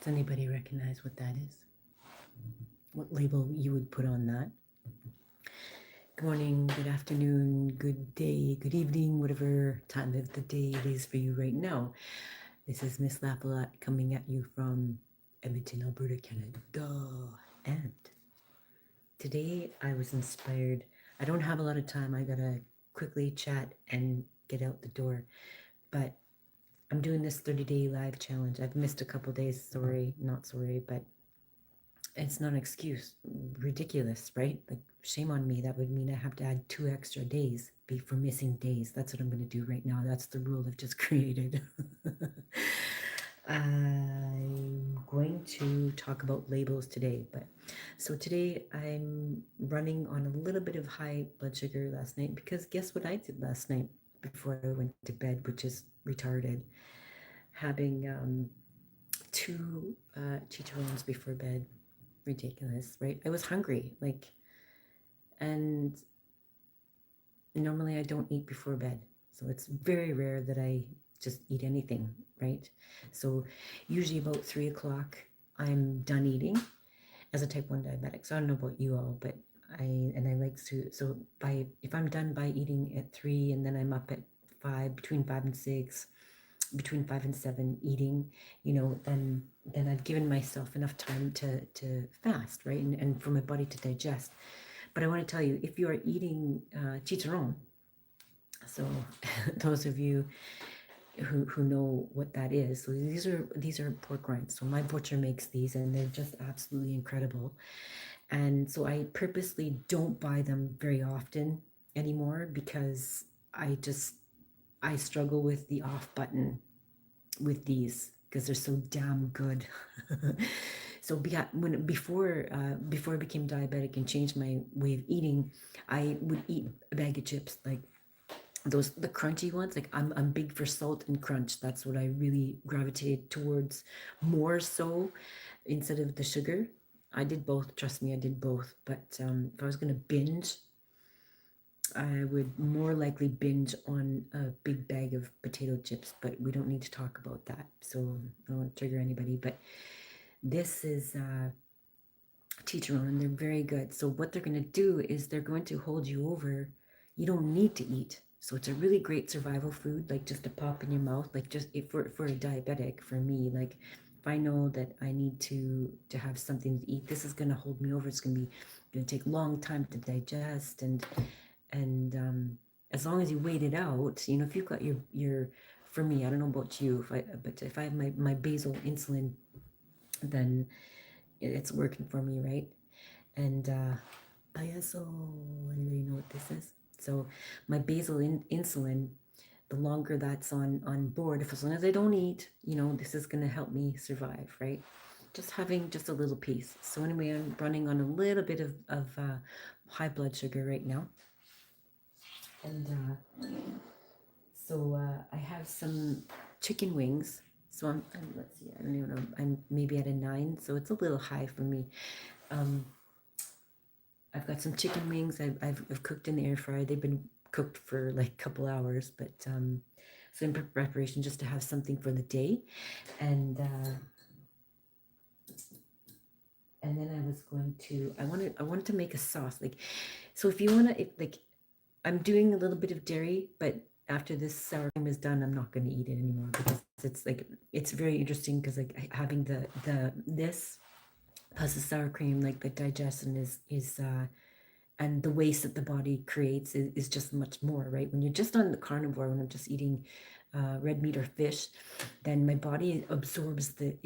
Does anybody recognize what that is? What label you would put on that? Good morning, good afternoon, good day, good evening, whatever time of the day it is for you right now. This is Miss Lafalot coming at you from Edmonton, Alberta, Canada. And today I was inspired. I don't have a lot of time. I gotta quickly chat and get out the door. But I'm doing this 30-day live challenge. I've missed a couple days. Sorry, not sorry, but it's not an excuse. Ridiculous, right? Like, shame on me. That would mean I have to add 2 extra days for missing days. That's what I'm going to do right now. That's the rule I've just created. I'm going to talk about labels today, but so today I'm running on a little bit of high blood sugar last night because guess what I did last night before I went to bed, which is retarded. Having 2 chicharrones before bed. Ridiculous, right? I was hungry, like, and normally I don't eat before bed, so it's very rare that I just eat anything, right? So usually about 3 o'clock I'm done eating as a type 1 diabetic. So I don't know about you all, but I like to, so if I'm done by eating at 3 and then I'm up at 5, between 5 and 6, between 5 and 7 eating, then I've given myself enough time to fast, right? And for my body to digest. But I want to tell you, if you are eating chicharron, so those of you who know what that is, so these are pork rinds. So my butcher makes these and they're just absolutely incredible. And so I purposely don't buy them very often anymore because I struggle with the off button with these because they're so damn good. So before I became diabetic and changed my way of eating, I would eat a bag of chips, like the crunchy ones. Like I'm big for salt and crunch. That's what I really gravitated towards more so instead of the sugar. I did both. Trust me, I did both. But if I was gonna binge, I would more likely binge on a big bag of potato chips, but we don't need to talk about that. So I don't want to trigger anybody, but this is chicharron and they're very good. So what they're going to do is they're going to hold you over. You don't need to eat. So it's a really great survival food, like just a pop in your mouth, like just for a diabetic, for me, like if I know that I need to have something to eat, this is going to hold me over. It's going to take a long time to digest, and as long as you wait it out, if you've got your for me, I don't know about you, but if I have my basal insulin, then it's working for me, right? And so anybody know what this is? So my basal insulin, the longer that's on board, if as long as I don't eat, this is going to help me survive, right? Just having just a little piece. So anyway, I'm running on a little bit of high blood sugar right now. And so I have some chicken wings. So I'm let's see, I don't even know, I'm maybe at a 9, so it's a little high for me. I've got some chicken wings I've cooked in the air fryer. They've been cooked for like a couple hours, but so in preparation just to have something for the day. And then I was going to, I wanted to make a sauce. Like, so if you want to, like, I'm doing a little bit of dairy, but after this sour cream is done, I'm not going to eat it anymore because it's very interesting because like having this plus the sour cream, like the digestion is and the waste that the body creates is just much more, right? When you're just on the carnivore, when I'm just eating red meat or fish, then my body absorbs the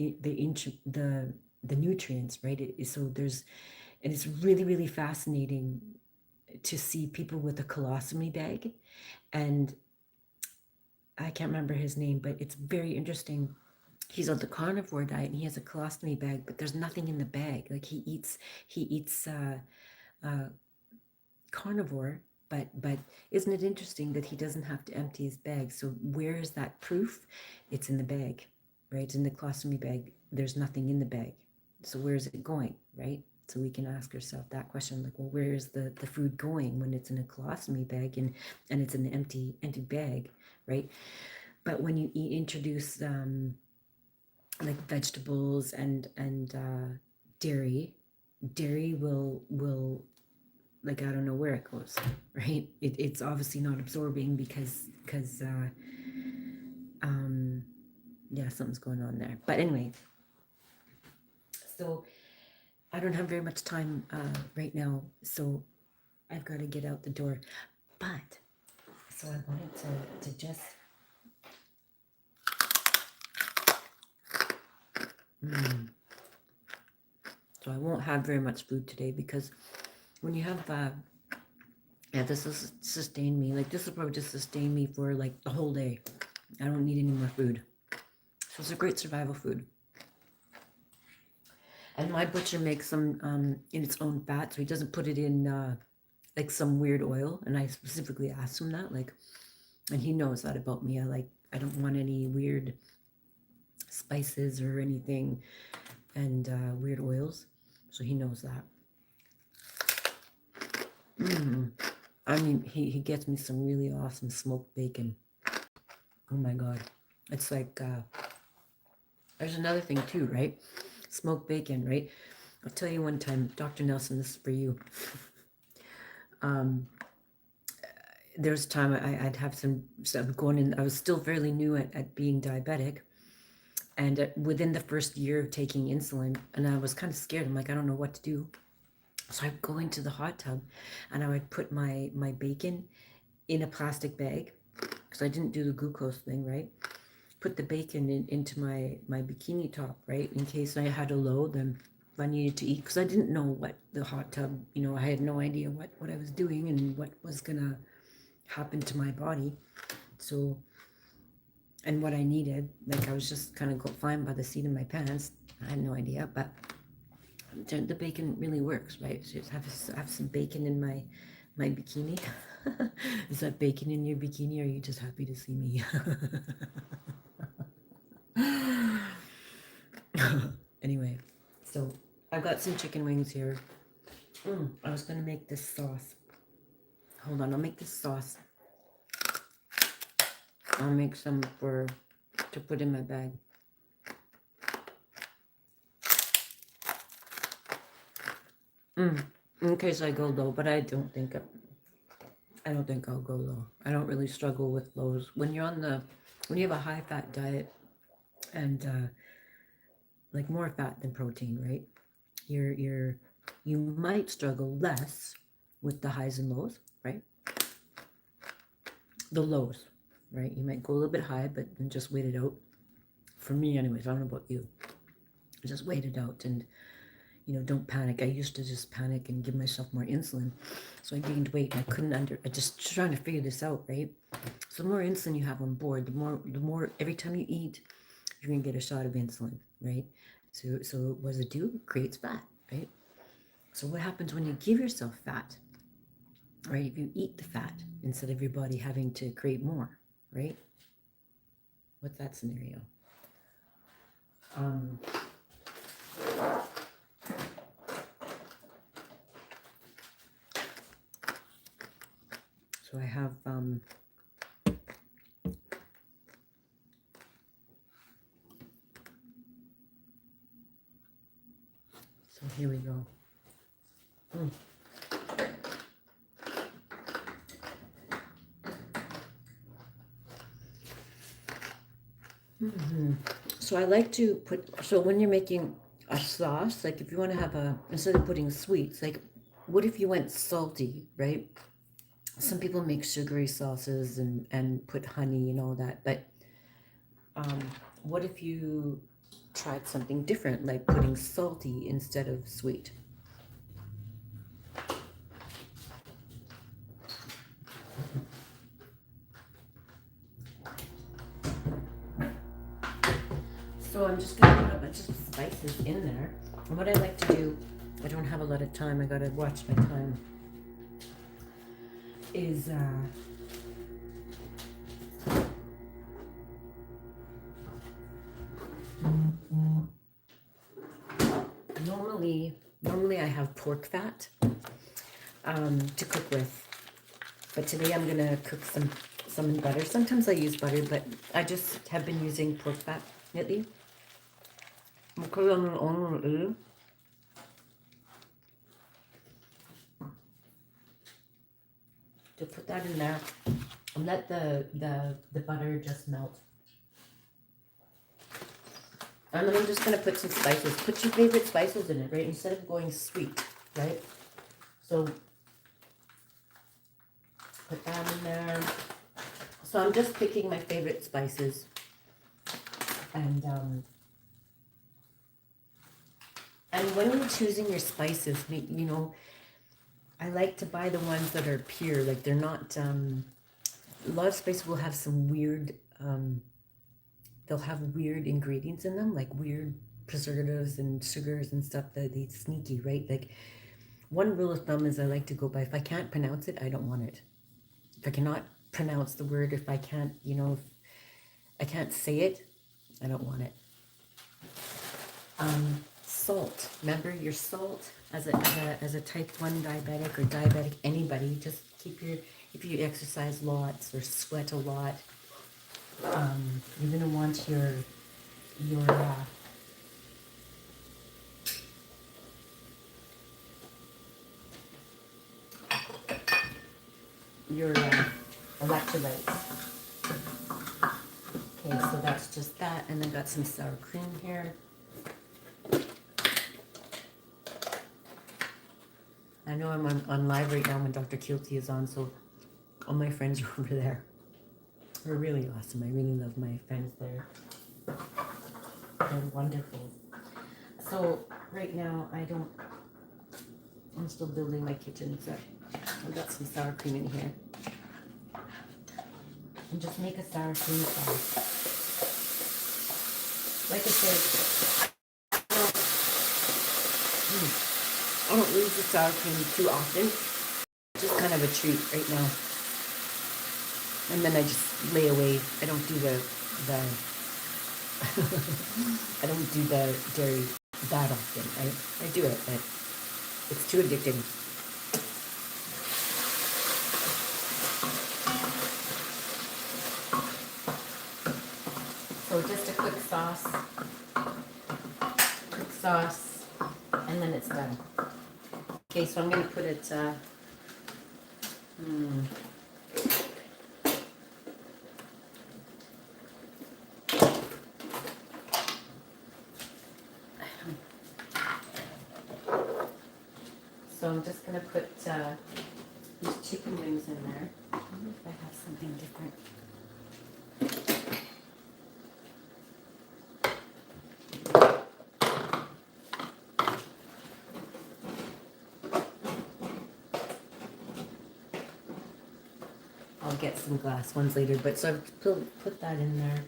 nutrients, right? And it's really, really fascinating to see people with a colostomy bag, and I can't remember his name, but it's very interesting. He's on the carnivore diet and he has a colostomy bag, but there's nothing in the bag. Like he eats carnivore, but isn't it interesting that he doesn't have to empty his bag? So where is that proof? It's in the bag, right? It's in the colostomy bag. There's nothing in the bag. So where is it going, right? So we can ask ourselves that question, like, well, where is the food going when it's in a colostomy bag and it's an empty bag, right? But when you introduce like vegetables and dairy. Dairy will like, I don't know where it goes, right? It's obviously not absorbing because um yeah, something's going on there. But anyway, so I don't have very much time right now, so I've got to get out the door. But so I wanted to just so I won't have very much food today because when you have yeah, this will sustain me. Like, this will probably just sustain me for like the whole day. I don't need any more food. So it's a great survival food. And my butcher makes them in its own fat, so he doesn't put it in like some weird oil. And I specifically asked him that, like, and he knows that about me. I don't want any weird spices or anything and weird oils. So he knows that. I mean, he gets me some really awesome smoked bacon. Oh my God. It's like, there's another thing too, right? Smoked bacon, right? I'll tell you one time, Dr. Nelson, this is for you. There was a time I'd have some stuff going in. I was still fairly new at being diabetic. And within the first year of taking insulin, and I was kind of scared. I'm like, I don't know what to do. So I'd go into the hot tub and I would put my bacon in a plastic bag because I didn't do the glucose thing, right? Put the bacon into my bikini top, right? In case I had a low, then if I needed to eat, because I didn't know what the hot tub, I had no idea what I was doing and what was gonna happen to my body. So, and what I needed, like I was just kind of flying by the seat of my pants. I had no idea, but the bacon really works, right? So just have some bacon in my bikini. Is that bacon in your bikini, or are you just happy to see me? Anyway, so I've got some chicken wings here. I was gonna make this sauce. Hold on, I'll make this sauce. I'll make some to put in my bag. In case I go low, but I don't think I'll go low. I don't really struggle with lows. When you have a high fat diet and like more fat than protein, right? You might struggle less with the highs and lows, right? The lows, right? You might go a little bit high, but then just wait it out. For me, anyways, I don't know about you. Just wait it out and don't panic. I used to just panic and give myself more insulin. So I gained weight and I just trying to figure this out, right? So the more insulin you have on board, the more every time you eat, you're gonna get a shot of insulin, right? So what does it do? It creates fat, right? So what happens when you give yourself fat, right? If you eat the fat instead of your body having to create more, right? What's that scenario? So I have so here we go. So I like to so when you're making a sauce, like if you want to have instead of putting sweets, like what if you went salty, right? Some people make sugary sauces and put honey and all that, but what if you tried something different, like putting salty instead of sweet? So I'm just going to put a bunch of spices in there. And what I like to do, I don't have a lot of time, I got to watch my time, is normally I have pork fat to cook with, but today I'm gonna cook some in butter. Sometimes I use butter, but I just have been using pork fat lately. because I'm an owner, to put that in there and let the butter just melt. And then I'm just gonna put some spices. Put your favorite spices in it, right? Instead of going sweet, right? So put that in there. So I'm just picking my favorite spices, and when you're choosing your spices, you know, I like to buy the ones that are pure, like they're not. A lot of spices will have some weird. They'll have weird ingredients in them, like weird preservatives and sugars and stuff that they sneaky, right? Like one rule of thumb is I like to go by, if I can't pronounce it, I don't want it. If I cannot pronounce the word, if I can't, you know, if I can't say it, I don't want it. Salt. Remember your salt as a type 1 diabetic or diabetic, anybody, just keep your, if you exercise lots or sweat a lot, you're going to want your electrolytes. Okay, so that's just that, and then got some sour cream here. I know I'm on live right now when Dr. Keelty is on, so all my friends are over there. They're really awesome. I really love my friends there. They're wonderful. So right now I'm still building my kitchen, so I've got some sour cream in here. And just make a sour cream sauce. Like I said, I don't use the sour cream too often. It's just kind of a treat right now. And then I just lay away. I don't do the I don't do the dairy that often. I do it, but it's too addicting. So just a quick sauce, and then it's done. Okay, so I'm going to put it, so I'm just going to put these chicken wings in there. I wonder if I have something different. I'll get some glass ones later, but so I've put that in there.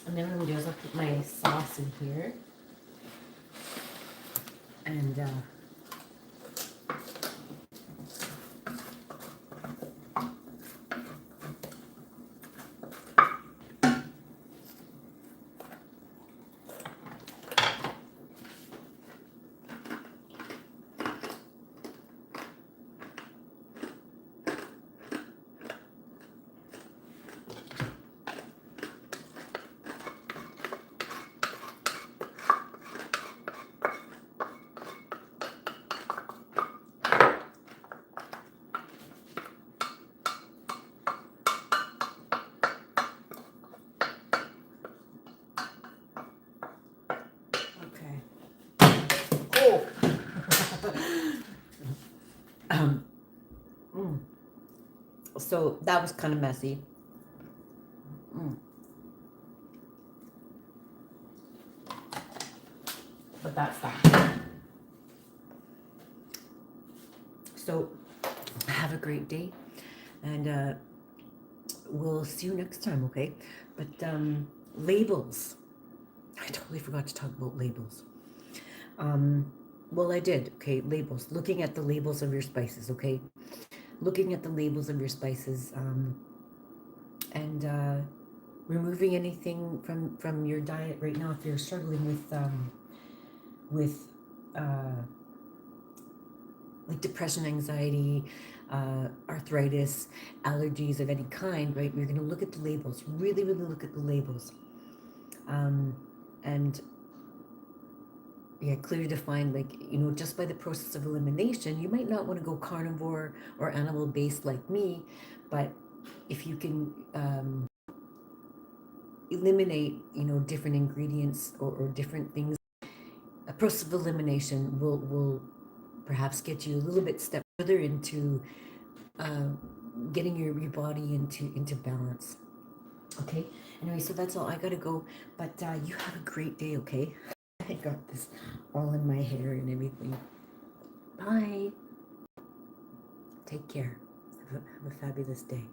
And then what I'm going to do is I'll put my sauce in here. And so that was kind of messy. But that's that. So have a great day, and we'll see you next time, okay? But labels. I totally forgot to talk about labels. Well, I did, okay, labels. Looking at the labels of your spices, okay? Looking at the labels of your spices, and removing anything from your diet right now if you're struggling with like depression, anxiety, arthritis, allergies of any kind, right? You're going to look at the labels, really, really look at the labels, and yeah, clearly defined, like, just by the process of elimination, you might not want to go carnivore or animal based like me, but if you can eliminate, different ingredients or different things, a process of elimination will perhaps get you a little bit step further into uh, getting your body into balance. Okay. Anyway, so that's all. I gotta go, but you have a great day. Okay. I got this all in my hair and everything. Bye. Take care. Have a fabulous day.